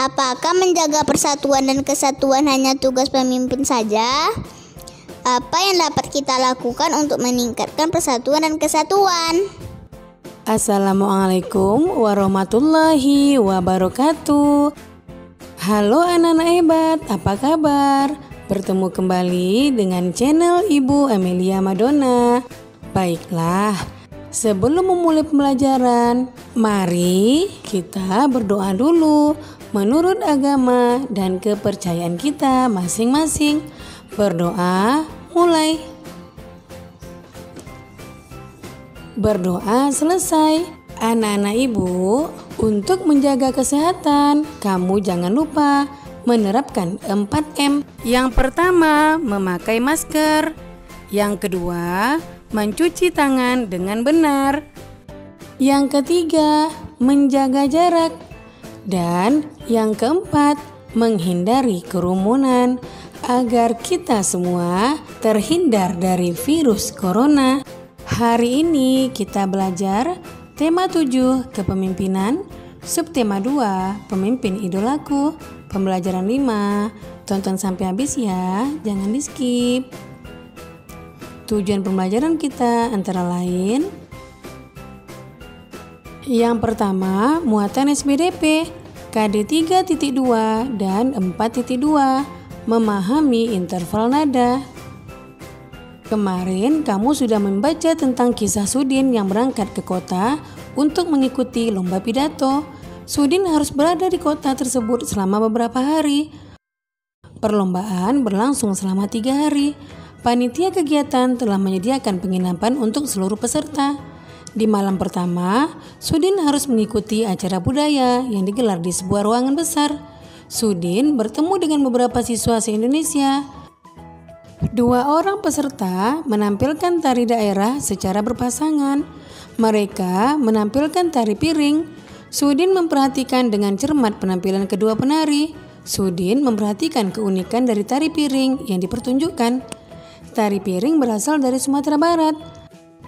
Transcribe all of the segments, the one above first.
Apakah menjaga persatuan dan kesatuan hanya tugas pemimpin saja? Apa yang dapat kita lakukan untuk meningkatkan persatuan dan kesatuan? Assalamualaikum warahmatullahi wabarakatuh. Halo anak-anak hebat, apa kabar? Bertemu kembali dengan channel Ibu Amelia Madonna. Baiklah, sebelum memulai pembelajaran, mari kita berdoa dulu menurut agama dan kepercayaan kita masing-masing. Berdoa mulai. Berdoa selesai. Anak-anak ibu, untuk menjaga kesehatan, kamu jangan lupa menerapkan 4M. Yang pertama, memakai masker. Yang kedua, mencuci tangan dengan benar. Yang ketiga, menjaga jarak. Dan yang keempat, menghindari kerumunan agar kita semua terhindar dari virus corona. Hari ini kita belajar tema 7 kepemimpinan, subtema 2 pemimpin idolaku, pembelajaran 5. Tonton sampai habis ya, jangan di skip. Tujuan pembelajaran kita antara lain: yang pertama, muatan SBDP KD 3.2 dan 4.2, memahami interval nada. Kemarin kamu sudah membaca tentang kisah Sudin yang berangkat ke kota untuk mengikuti lomba pidato. Sudin harus berada di kota tersebut selama beberapa hari. Perlombaan berlangsung selama 3 hari. Panitia kegiatan telah menyediakan penginapan untuk seluruh peserta. Di malam pertama, Sudin harus mengikuti acara budaya yang digelar di sebuah ruangan besar. Sudin bertemu dengan beberapa siswa se-Indonesia. 2 orang peserta menampilkan tari daerah secara berpasangan. Mereka menampilkan tari piring. Sudin memperhatikan dengan cermat penampilan kedua penari. Sudin memperhatikan keunikan dari tari piring yang dipertunjukkan. Tari piring berasal dari Sumatera Barat.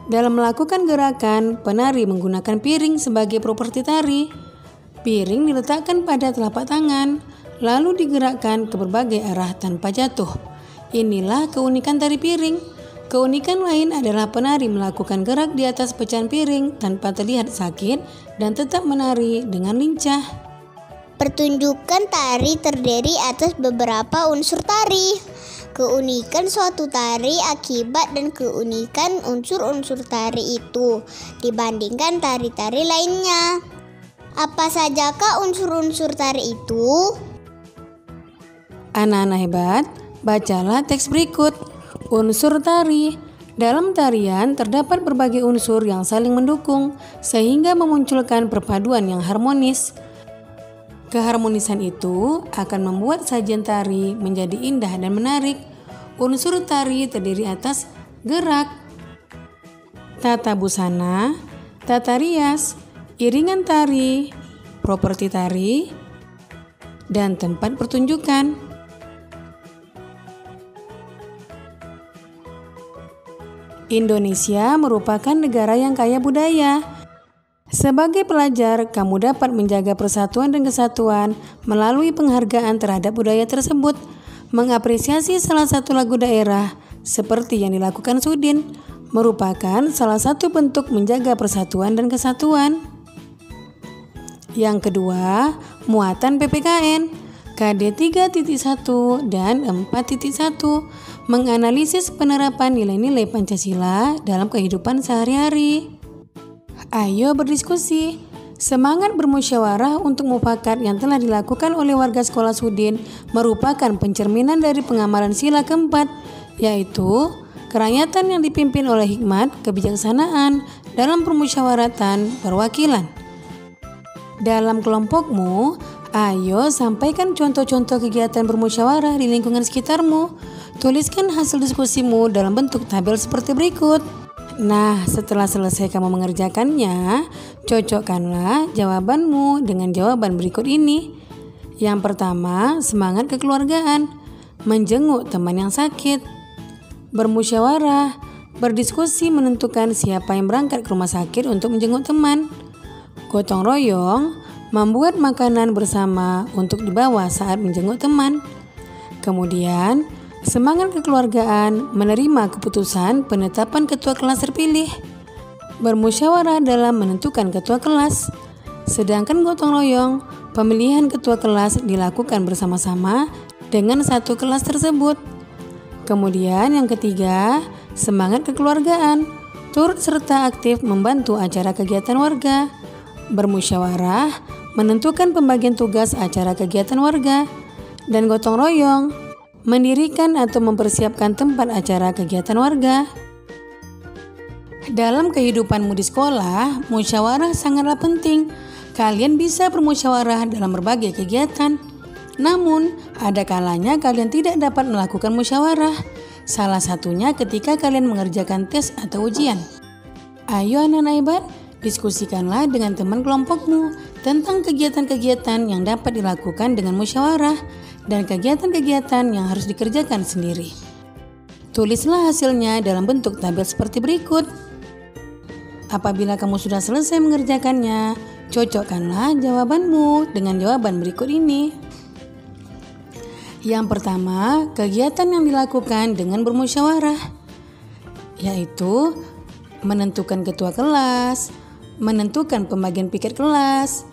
Dalam melakukan gerakan, penari menggunakan piring sebagai properti tari. Piring diletakkan pada telapak tangan, lalu digerakkan ke berbagai arah tanpa jatuh. Inilah keunikan tari piring. Keunikan lain adalah penari melakukan gerak di atas pecahan piring tanpa terlihat sakit dan tetap menari dengan lincah. Pertunjukan tari terdiri atas beberapa unsur tari. Keunikan suatu tari akibat dan keunikan unsur-unsur tari itu dibandingkan tari-tari lainnya. Apa sajakah unsur-unsur tari itu? Anak-anak hebat, bacalah teks berikut. Unsur tari. Dalam tarian terdapat berbagai unsur yang saling mendukung sehingga memunculkan perpaduan yang harmonis. Keharmonisan itu akan membuat sajian tari menjadi indah dan menarik. Unsur tari terdiri atas gerak, tata busana, tata rias, iringan tari, properti tari, dan tempat pertunjukan. Indonesia merupakan negara yang kaya budaya. Sebagai pelajar, kamu dapat menjaga persatuan dan kesatuan melalui penghargaan terhadap budaya tersebut. Mengapresiasi salah satu lagu daerah seperti yang dilakukan Sudin merupakan salah satu bentuk menjaga persatuan dan kesatuan. Yang kedua, muatan PPKN KD 3.1 dan 4.1, menganalisis penerapan nilai-nilai Pancasila dalam kehidupan sehari-hari. Ayo berdiskusi. Semangat bermusyawarah untuk mufakat yang telah dilakukan oleh warga sekolah Sudin merupakan pencerminan dari pengamalan sila keempat, yaitu kerakyatan yang dipimpin oleh hikmat kebijaksanaan dalam permusyawaratan perwakilan. Dalam kelompokmu, ayo sampaikan contoh-contoh kegiatan bermusyawarah di lingkungan sekitarmu. Tuliskan hasil diskusimu dalam bentuk tabel seperti berikut. Nah, setelah selesai kamu mengerjakannya, cocokkanlah jawabanmu dengan jawaban berikut ini. Yang pertama, semangat kekeluargaan, menjenguk teman yang sakit, bermusyawarah, berdiskusi menentukan siapa yang berangkat ke rumah sakit untuk menjenguk teman, gotong royong, membuat makanan bersama untuk dibawa saat menjenguk teman. Kemudian, semangat kekeluargaan menerima keputusan penetapan ketua kelas terpilih, bermusyawarah dalam menentukan ketua kelas. Sedangkan gotong royong, pemilihan ketua kelas dilakukan bersama-sama dengan satu kelas tersebut. Kemudian yang ketiga, semangat kekeluargaan, turut serta aktif membantu acara kegiatan warga, bermusyawarah, menentukan pembagian tugas acara kegiatan warga, dan gotong royong, mendirikan atau mempersiapkan tempat acara kegiatan warga. Dalam kehidupanmu di sekolah, musyawarah sangatlah penting. Kalian bisa bermusyawarah dalam berbagai kegiatan. Namun, ada kalanya kalian tidak dapat melakukan musyawarah. Salah satunya ketika kalian mengerjakan tes atau ujian. Ayo anak-anak hebat, diskusikanlah dengan teman kelompokmu tentang kegiatan-kegiatan yang dapat dilakukan dengan musyawarah dan kegiatan-kegiatan yang harus dikerjakan sendiri. Tulislah hasilnya dalam bentuk tabel seperti berikut. Apabila kamu sudah selesai mengerjakannya, cocokkanlah jawabanmu dengan jawaban berikut ini. Yang pertama, kegiatan yang dilakukan dengan bermusyawarah, yaitu menentukan ketua kelas, menentukan pembagian piket kelas,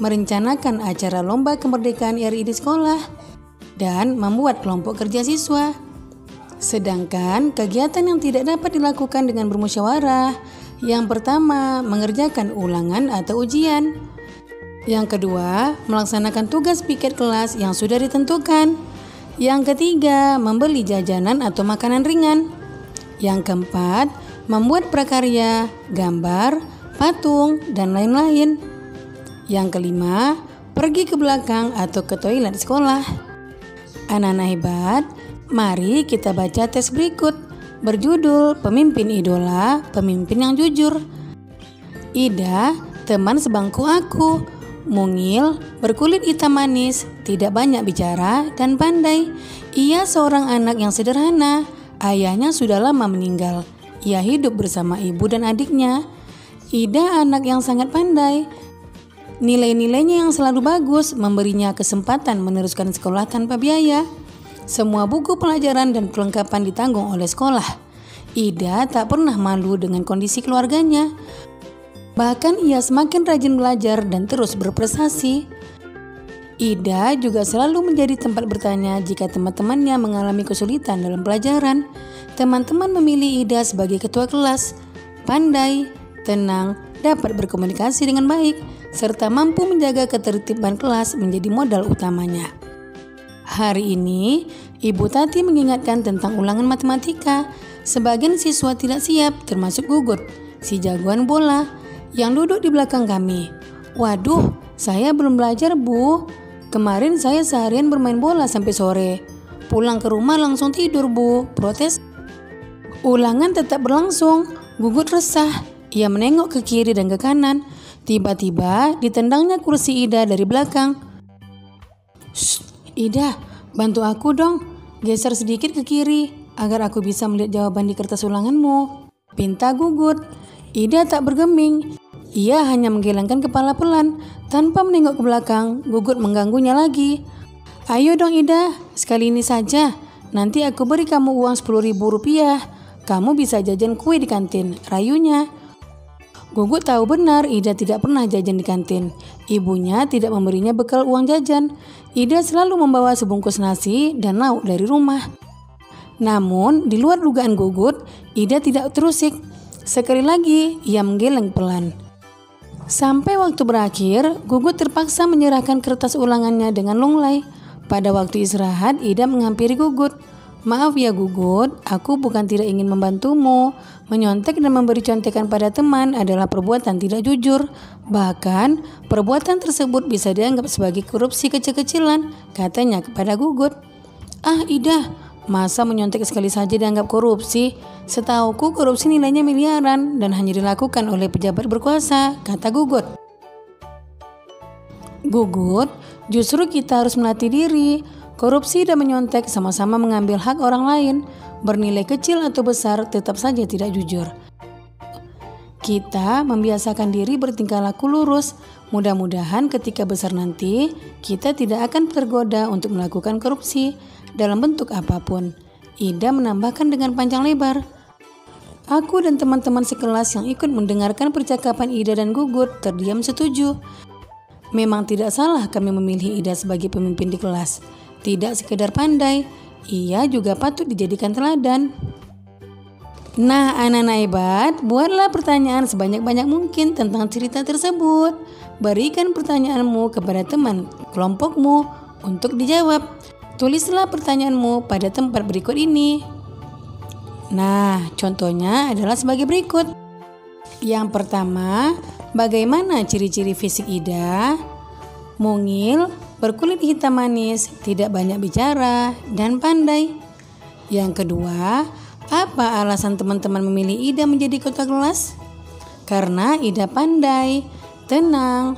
merencanakan acara lomba kemerdekaan RI di sekolah, dan membuat kelompok kerja siswa. Sedangkan kegiatan yang tidak dapat dilakukan dengan bermusyawarah, yang pertama, mengerjakan ulangan atau ujian. Yang kedua, melaksanakan tugas piket kelas yang sudah ditentukan. Yang ketiga, membeli jajanan atau makanan ringan. Yang keempat, membuat prakarya, gambar, patung, dan lain-lain. Yang kelima, pergi ke belakang atau ke toilet sekolah. Anak-anak hebat, mari kita baca tes berikut berjudul Pemimpin Idola, Pemimpin yang Jujur. Ida, teman sebangku aku, mungil, berkulit hitam manis, tidak banyak bicara, dan pandai. Ia seorang anak yang sederhana. Ayahnya sudah lama meninggal. Ia hidup bersama ibu dan adiknya. Ida anak yang sangat pandai. Nilai-nilainya yang selalu bagus memberinya kesempatan meneruskan sekolah tanpa biaya. Semua buku pelajaran dan perlengkapan ditanggung oleh sekolah. Ida tak pernah malu dengan kondisi keluarganya. Bahkan ia semakin rajin belajar dan terus berprestasi. Ida juga selalu menjadi tempat bertanya jika teman-temannya mengalami kesulitan dalam pelajaran. Teman-teman memilih Ida sebagai ketua kelas. Pandai, tenang, dapat berkomunikasi dengan baik, serta mampu menjaga ketertiban kelas menjadi modal utamanya. Hari ini, Ibu Tati mengingatkan tentang ulangan matematika. Sebagian siswa tidak siap, termasuk Gugut, si jagoan bola, yang duduk di belakang kami. Waduh, saya belum belajar, Bu. Kemarin saya seharian bermain bola sampai sore. Pulang ke rumah langsung tidur, Bu, protes. Ulangan tetap berlangsung. Gugut resah. Ia menengok ke kiri dan ke kanan. Tiba-tiba ditendangnya kursi Ida dari belakang. Shh, Ida, bantu aku dong. Geser sedikit ke kiri agar aku bisa melihat jawaban di kertas ulanganmu, pinta Gugut. Ida tak bergeming. Ia hanya menggelengkan kepala pelan. Tanpa menengok ke belakang, Gugut mengganggunya lagi. Ayo dong Ida, sekali ini saja. Nanti aku beri kamu uang 10.000 rupiah. Kamu bisa jajan kue di kantin, rayunya. Gugut tahu benar Ida tidak pernah jajan di kantin. Ibunya tidak memberinya bekal uang jajan. Ida selalu membawa sebungkus nasi dan lauk dari rumah. Namun, di luar dugaan Gugut, Ida tidak terusik. Sekali lagi, ia menggeleng pelan. Sampai waktu berakhir, Gugut terpaksa menyerahkan kertas ulangannya dengan lunglai. Pada waktu istirahat, Ida menghampiri Gugut. Maaf ya Gugut, aku bukan tidak ingin membantumu. Menyontek dan memberi contekan pada teman adalah perbuatan tidak jujur. Bahkan, perbuatan tersebut bisa dianggap sebagai korupsi kecil-kecilan, katanya kepada Gugut. Ah Ida, masa menyontek sekali saja dianggap korupsi? Setauku korupsi nilainya miliaran dan hanya dilakukan oleh pejabat berkuasa, kata Gugut. Gugut, justru kita harus melatih diri. Korupsi dan menyontek sama-sama mengambil hak orang lain, bernilai kecil atau besar tetap saja tidak jujur. Kita membiasakan diri bertingkah laku lurus. Mudah-mudahan ketika besar nanti, kita tidak akan tergoda untuk melakukan korupsi dalam bentuk apapun. Ida menambahkan dengan panjang lebar. Aku dan teman-teman sekelas yang ikut mendengarkan percakapan Ida dan Gugut terdiam setuju. Memang tidak salah kami memilih Ida sebagai pemimpin di kelas. Tidak sekedar pandai, ia juga patut dijadikan teladan. Nah, anak-anak hebat, buatlah pertanyaan sebanyak-banyak mungkin tentang cerita tersebut. Berikan pertanyaanmu kepada teman kelompokmu untuk dijawab. Tulislah pertanyaanmu pada tempat berikut ini. Nah, contohnya adalah sebagai berikut. Yang pertama, bagaimana ciri-ciri fisik Ida? Mungil, berkulit hitam manis, tidak banyak bicara, dan pandai. Yang kedua, apa alasan teman-teman memilih Ida menjadi ketua kelas? Karena Ida pandai, tenang,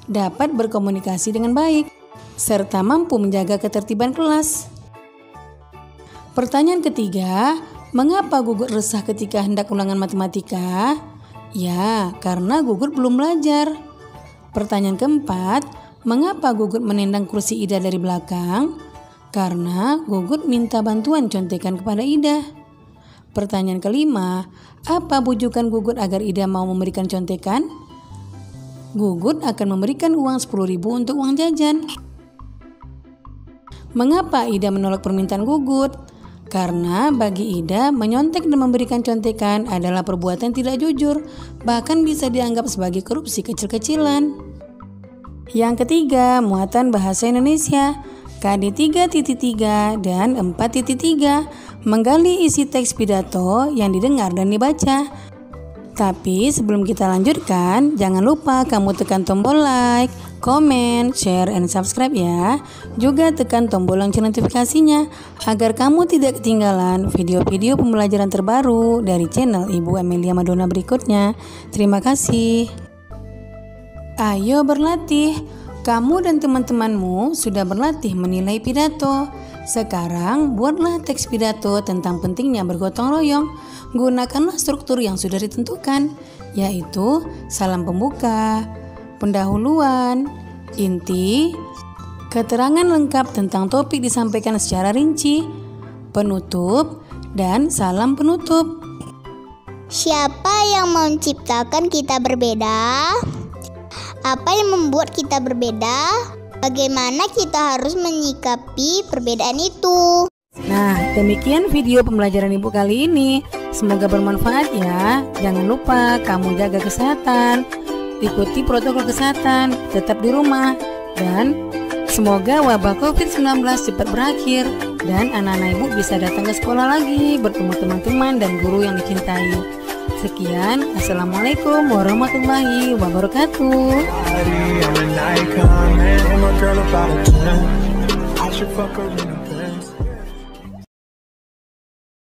dapat berkomunikasi dengan baik, serta mampu menjaga ketertiban kelas. Pertanyaan ketiga, mengapa Gugut resah ketika hendak ulangan matematika? Ya, karena Gugut belum belajar. Pertanyaan keempat, mengapa Gugut menendang kursi Ida dari belakang? Karena Gugut minta bantuan contekan kepada Ida. Pertanyaan kelima, apa bujukan Gugut agar Ida mau memberikan contekan? Gugut akan memberikan uang 10.000 untuk uang jajan. Mengapa Ida menolak permintaan Gugut? Karena bagi Ida, menyontek dan memberikan contekan adalah perbuatan tidak jujur, bahkan bisa dianggap sebagai korupsi kecil-kecilan. Yang ketiga, muatan bahasa Indonesia. KD 3.3 dan 4.3 menggali isi teks pidato yang didengar dan dibaca. Tapi sebelum kita lanjutkan, jangan lupa kamu tekan tombol like, comment, share, and subscribe ya. Juga tekan tombol lonceng notifikasinya agar kamu tidak ketinggalan video-video pembelajaran terbaru dari channel Ibu Amelia Madonna berikutnya. Terima kasih. Ayo berlatih. Kamu dan teman-temanmu sudah berlatih menilai pidato. Sekarang buatlah teks pidato tentang pentingnya bergotong royong. Gunakanlah struktur yang sudah ditentukan, yaitu salam pembuka, pendahuluan, inti, keterangan lengkap tentang topik disampaikan secara rinci, penutup, dan salam penutup. Siapa yang menciptakan kita berbeda? Apa yang membuat kita berbeda? Bagaimana kita harus menyikapi perbedaan itu? Nah, demikian video pembelajaran Ibu kali ini. Semoga bermanfaat ya. Jangan lupa kamu jaga kesehatan, ikuti protokol kesehatan, tetap di rumah, dan semoga wabah COVID-19 cepat berakhir dan anak-anak Ibu bisa datang ke sekolah lagi, bertemu teman-teman dan guru yang dicintai. Sekian, Assalamualaikum warahmatullahi wabarakatuh.